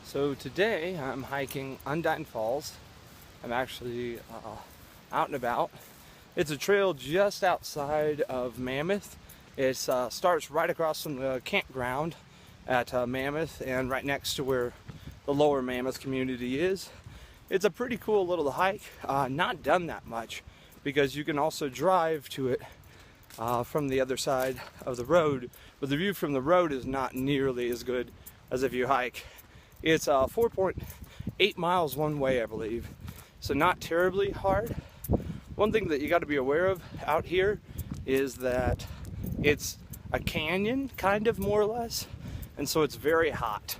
So today I'm hiking Undine Falls. I'm actually out and about. It's a trail just outside of Mammoth. It starts right across from the campground at Mammoth and right next to where the lower Mammoth community is. It's a pretty cool little hike. Not done that much because you can also drive to it from the other side of the road, but the view from the road is not nearly as good as if you hike. It's 4.8 miles one way, I believe, so not terribly hard. One thing that you got to be aware of out here is that it's a canyon, kind of, more or less, and so it's very hot.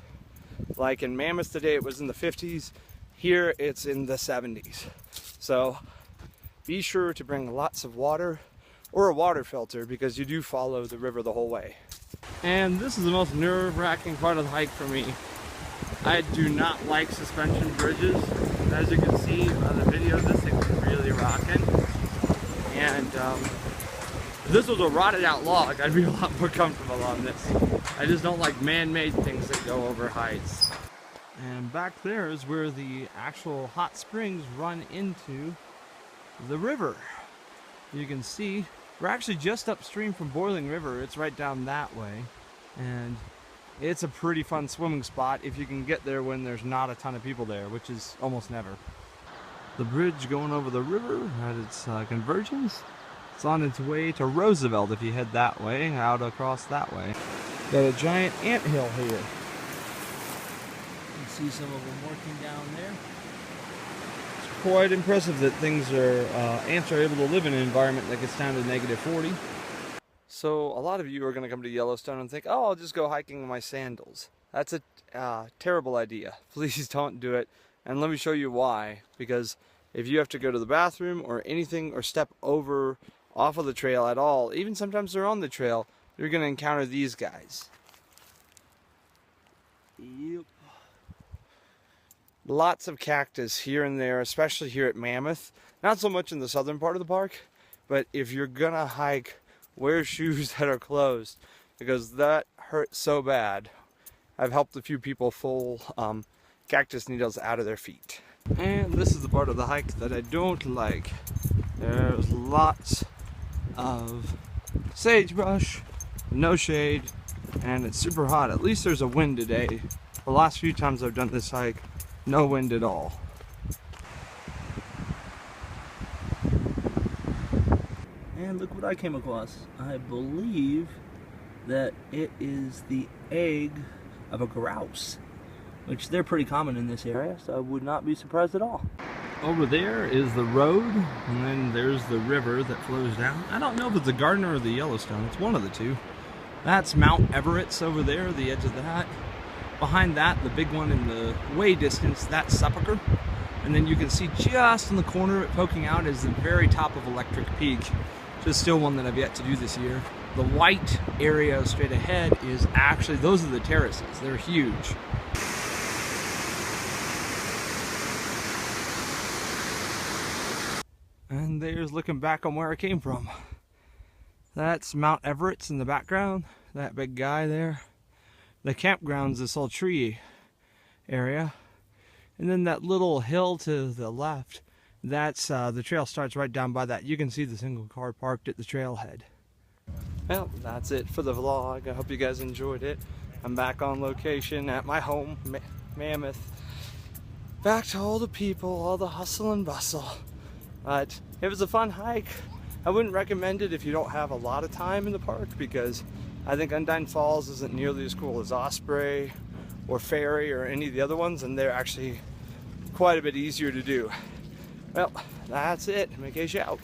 Like in Mammoth today it was in the 50s, here it's in the 70s. So be sure to bring lots of water or a water filter because you do follow the river the whole way. And this is the most nerve-wracking part of the hike for me. I do not like suspension bridges. As you can see on the video, this thing's really rocking. And if this was a rotted out log, I'd be a lot more comfortable on this. I just don't like man-made things that go over heights. And back there is where the actual hot springs run into the river. You can see we're actually just upstream from Boiling River. It's right down that way. And it's a pretty fun swimming spot if you can get there when there's not a ton of people there, which is almost never. The bridge going over the river at its convergence. It's on its way to Roosevelt if you head that way, out across that way. Got a giant anthill here. You can see some of them working down there. It's quite impressive that ants are able to live in an environment that gets down to -40. So a lot of you are going to come to Yellowstone and think, oh, I'll just go hiking in my sandals. That's a terrible idea. Please don't do it. And let me show you why. Because if you have to go to the bathroom or anything or step over off of the trail at all, even sometimes they're on the trail, you're going to encounter these guys. Yep. Lots of cactus here and there, especially here at Mammoth. Not so much in the southern part of the park, but if you're going to hike, wear shoes that are closed because that hurts so bad. I've helped a few people pull cactus needles out of their feet. And this is the part of the hike that I don't like. There's lots of sagebrush, no shade, and it's super hot. At least there's a wind today. The last few times I've done this hike, no wind at all. And look what I came across. I believe that it is the egg of a grouse, which they're pretty common in this area, so I would not be surprised at all. Over there is the road, and then there's the river that flows down. I don't know if it's the Gardner or the Yellowstone. It's one of the two. That's Mount Everett's over there, the edge of that. Behind that, the big one in the way distance, that's Sepulcher. And then you can see just in the corner poking out is the very top of Electric Peak. Just still one that I've yet to do this year. The white area straight ahead is actually, those are the terraces. They're huge. And there's looking back on where I came from. That's Mount Everett's in the background, that big guy there. The campground's this whole tree area. And then that little hill to the left, that's the trail starts right down by that. You can see the single car parked at the trailhead. Well, that's it for the vlog. I hope you guys enjoyed it. I'm back on location at my home, Mammoth. Back to all the people, all the hustle and bustle. But it was a fun hike. I wouldn't recommend it if you don't have a lot of time in the park because I think Undine Falls isn't nearly as cool as Osprey or Ferry or any of the other ones, and they're actually quite a bit easier to do. Well, that's it. Micajah out.